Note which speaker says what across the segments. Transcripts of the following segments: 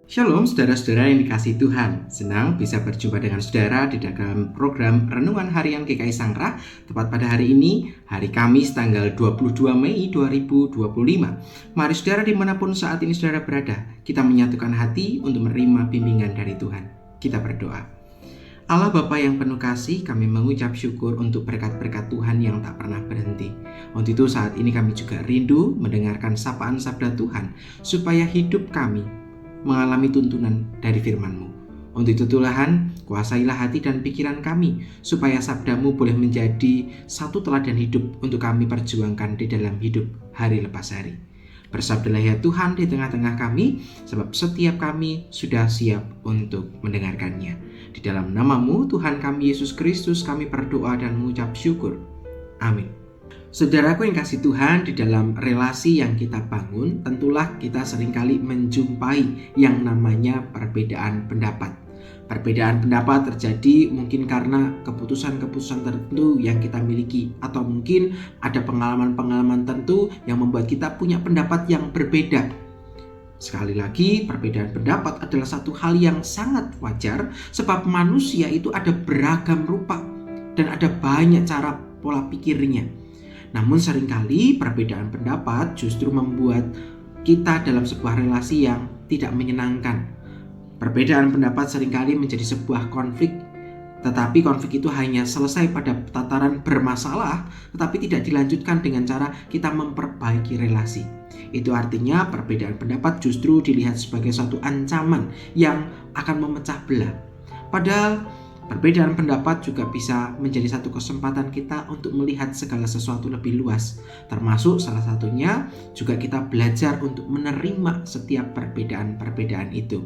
Speaker 1: Shalom saudara-saudara yang dikasihi Tuhan. Senang bisa berjumpa dengan saudara di dalam program Renungan Harian GKI Sangkrah. Tepat pada hari ini, hari Kamis tanggal 22 Mei 2025. Mari saudara dimanapun saat ini saudara berada, kita menyatukan hati untuk menerima bimbingan dari Tuhan. Kita berdoa. Allah Bapa yang penuh kasih, kami mengucap syukur untuk berkat-berkat Tuhan yang tak pernah berhenti. Untuk itu saat ini kami juga rindu mendengarkan sapaan sabda Tuhan, supaya hidup kami mengalami tuntunan dari firman-Mu. Untuk itu Tuhan, kuasailah hati dan pikiran kami, supaya sabda-Mu boleh menjadi satu teladan hidup untuk kami perjuangkan di dalam hidup hari lepas hari. Bersabdalah ya Tuhan di tengah-tengah kami, sebab setiap kami sudah siap untuk mendengarkannya. Di dalam nama-Mu Tuhan kami Yesus Kristus kami berdoa dan mengucap syukur. Amin. Saudaraku yang kasih Tuhan, di dalam relasi yang kita bangun, tentulah kita seringkali menjumpai yang namanya perbedaan pendapat. Perbedaan pendapat terjadi mungkin karena keputusan-keputusan tertentu yang kita miliki, atau mungkin ada pengalaman-pengalaman tertentu yang membuat kita punya pendapat yang berbeda. Sekali lagi, perbedaan pendapat adalah satu hal yang sangat wajar, sebab manusia itu ada beragam rupa dan ada banyak cara pola pikirnya. Namun seringkali perbedaan pendapat justru membuat kita dalam sebuah relasi yang tidak menyenangkan. Perbedaan pendapat seringkali menjadi sebuah konflik, tetapi konflik itu hanya selesai pada tataran bermasalah, tetapi tidak dilanjutkan dengan cara kita memperbaiki relasi. Itu artinya perbedaan pendapat justru dilihat sebagai suatu ancaman yang akan memecah belah. Padahal perbedaan pendapat juga bisa menjadi satu kesempatan kita untuk melihat segala sesuatu lebih luas. Termasuk salah satunya juga kita belajar untuk menerima setiap perbedaan-perbedaan itu.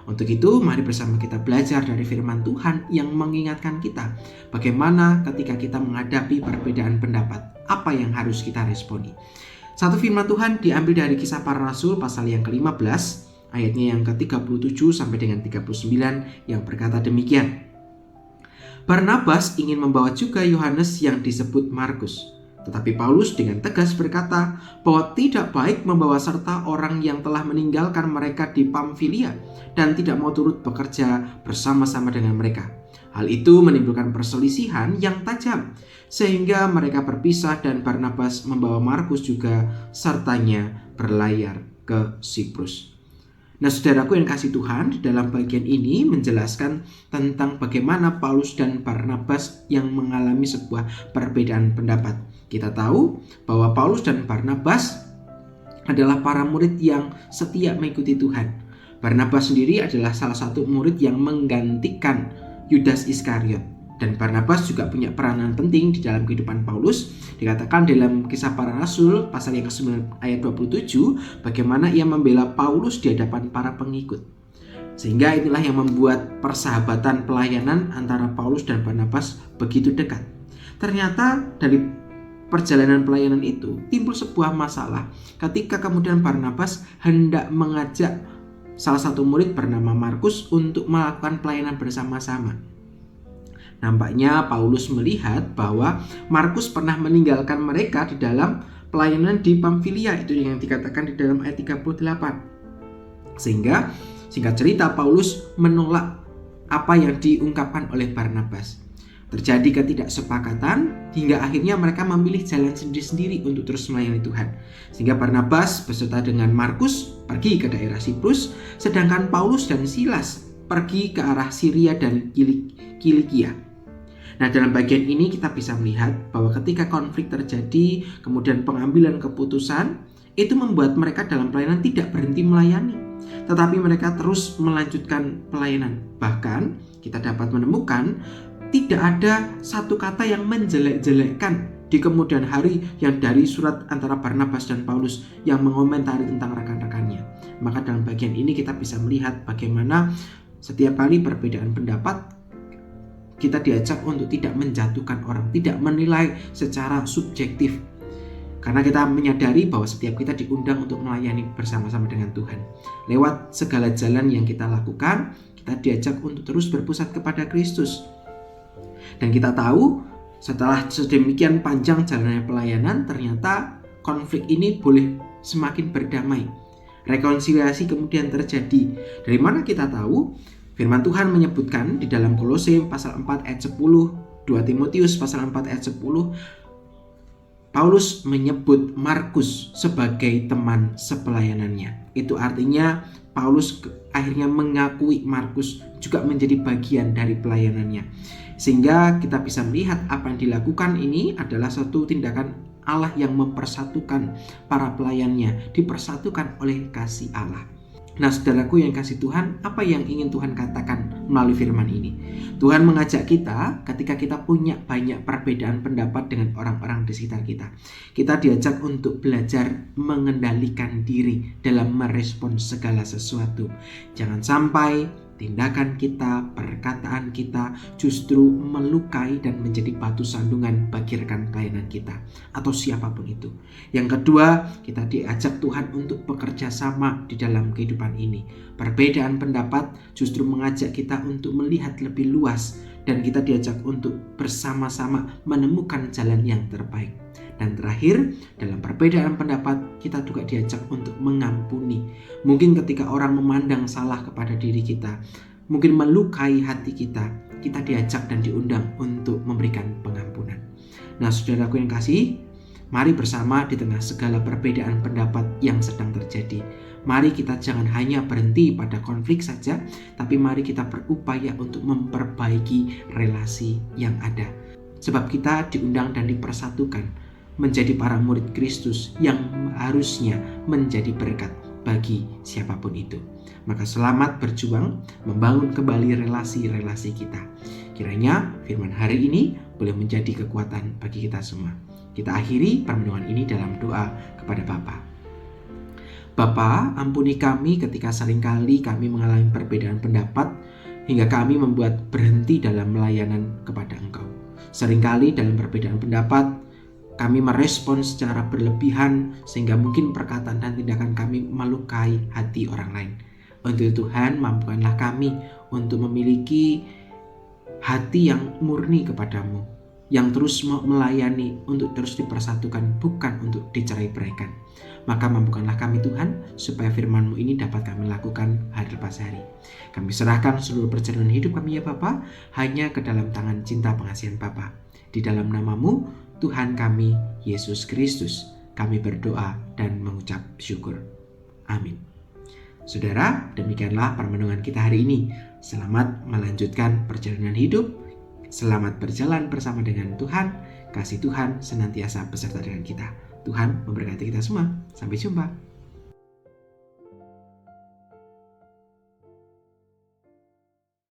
Speaker 1: Untuk itu, mari bersama kita belajar dari firman Tuhan yang mengingatkan kita bagaimana ketika kita menghadapi perbedaan pendapat, apa yang harus kita responi. Satu firman Tuhan diambil dari Kisah Para Rasul pasal yang ke-15, ayatnya yang ke-37 sampai dengan 39 yang berkata demikian. Barnabas ingin membawa juga Yohanes yang disebut Markus. Tetapi Paulus dengan tegas berkata bahwa tidak baik membawa serta orang yang telah meninggalkan mereka di Pamfilia dan tidak mau turut bekerja bersama-sama dengan mereka. Hal itu menimbulkan perselisihan yang tajam, sehingga mereka berpisah dan Barnabas membawa Markus juga sertanya berlayar ke Siprus. Nah, saudaraku yang kasih Tuhan, di dalam bagian ini menjelaskan tentang bagaimana Paulus dan Barnabas yang mengalami sebuah perbedaan pendapat. Kita tahu bahwa Paulus dan Barnabas adalah para murid yang setia mengikuti Tuhan. Barnabas sendiri adalah salah satu murid yang menggantikan Yudas Iskariot. Dan Barnabas juga punya peranan penting di dalam kehidupan Paulus. Dikatakan dalam Kisah Para Rasul pasal yang ke-9 ayat 27 bagaimana ia membela Paulus di hadapan para pengikut. Sehingga inilah yang membuat persahabatan pelayanan antara Paulus dan Barnabas begitu dekat. Ternyata dari perjalanan pelayanan itu timbul sebuah masalah ketika kemudian Barnabas hendak mengajak salah satu murid bernama Markus untuk melakukan pelayanan bersama-sama. Nampaknya Paulus melihat bahwa Markus pernah meninggalkan mereka di dalam pelayanan di Pamfilia, itu yang dikatakan di dalam ayat 38. Sehingga singkat cerita Paulus menolak apa yang diungkapkan oleh Barnabas. Terjadi ketidaksepakatan hingga akhirnya mereka memilih jalan sendiri-sendiri untuk terus melayani Tuhan. Sehingga Barnabas beserta dengan Markus pergi ke daerah Siprus, sedangkan Paulus dan Silas pergi ke arah Syria dan Kilikia. Nah, dalam bagian ini kita bisa melihat bahwa ketika konflik terjadi, kemudian pengambilan keputusan, itu membuat mereka dalam pelayanan tidak berhenti melayani, tetapi mereka terus melanjutkan pelayanan. Bahkan kita dapat menemukan tidak ada satu kata yang menjelek-jelekkan di kemudian hari yang dari surat antara Barnabas dan Paulus yang mengomentari tentang rekan-rekannya. Maka dalam bagian ini kita bisa melihat bagaimana setiap kali perbedaan pendapat kita diajak untuk tidak menjatuhkan orang, tidak menilai secara subjektif. Karena kita menyadari bahwa setiap kita diundang untuk melayani bersama-sama dengan Tuhan. Lewat segala jalan yang kita lakukan, kita diajak untuk terus berpusat kepada Kristus. Dan kita tahu setelah sedemikian panjang jalannya pelayanan, ternyata konflik ini boleh semakin berdamai. Rekonsiliasi kemudian terjadi. Dari mana kita tahu? Firman Tuhan menyebutkan di dalam Kolose pasal 4 ayat 10, 2 Timotius pasal 4 ayat 10, Paulus menyebut Markus sebagai teman sepelayanannya. Itu artinya Paulus akhirnya mengakui Markus juga menjadi bagian dari pelayanannya. Sehingga kita bisa melihat apa yang dilakukan ini adalah suatu tindakan Allah yang mempersatukan para pelayannya, dipersatukan oleh kasih Allah. Nah, saudaraku yang kasih Tuhan, apa yang ingin Tuhan katakan melalui firman ini? Tuhan mengajak kita ketika kita punya banyak perbedaan pendapat dengan orang-orang di sekitar kita. Kita diajak untuk belajar mengendalikan diri dalam merespons segala sesuatu. Jangan sampai tindakan kita, perkataan kita justru melukai dan menjadi batu sandungan bagi rekan pelayanan kita atau siapapun itu. Yang kedua, kita diajak Tuhan untuk bekerja sama di dalam kehidupan ini. Perbedaan pendapat justru mengajak kita untuk melihat lebih luas dan kita diajak untuk bersama-sama menemukan jalan yang terbaik. Dan terakhir, dalam perbedaan pendapat, kita juga diajak untuk mengampuni. Mungkin ketika orang memandang salah kepada diri kita, mungkin melukai hati kita, kita diajak dan diundang untuk memberikan pengampunan. Nah, saudaraku yang kasih, mari bersama di tengah segala perbedaan pendapat yang sedang terjadi. Mari kita jangan hanya berhenti pada konflik saja, tapi mari kita berupaya untuk memperbaiki relasi yang ada. Sebab kita diundang dan dipersatukan menjadi para murid Kristus yang harusnya menjadi berkat bagi siapapun itu. Maka selamat berjuang membangun kembali relasi-relasi kita. Kiranya firman hari ini boleh menjadi kekuatan bagi kita semua. Kita akhiri permenungan ini dalam doa kepada Bapa. Bapa, ampuni kami ketika seringkali kami mengalami perbedaan pendapat hingga kami membuat berhenti dalam melayanan kepada Engkau. Seringkali dalam perbedaan pendapat kami merespon secara berlebihan sehingga mungkin perkataan dan tindakan kami melukai hati orang lain. Untuk Tuhan, mampukanlah kami untuk memiliki hati yang murni kepadamu, yang terus mau melayani untuk terus dipersatukan, bukan untuk dicerai-beraikan. Maka mampukanlah kami Tuhan, supaya firman-Mu ini dapat kami lakukan hari lepas hari. Kami serahkan seluruh perjalanan hidup kami ya Bapa, hanya ke dalam tangan cinta pengasihan Bapa. Di dalam nama-Mu, Tuhan kami, Yesus Kristus, kami berdoa dan mengucap syukur. Amin. Saudara, demikianlah permenungan kita hari ini. Selamat melanjutkan perjalanan hidup. Selamat berjalan bersama dengan Tuhan. Kasih Tuhan senantiasa beserta dengan kita. Tuhan memberkati kita semua. Sampai jumpa.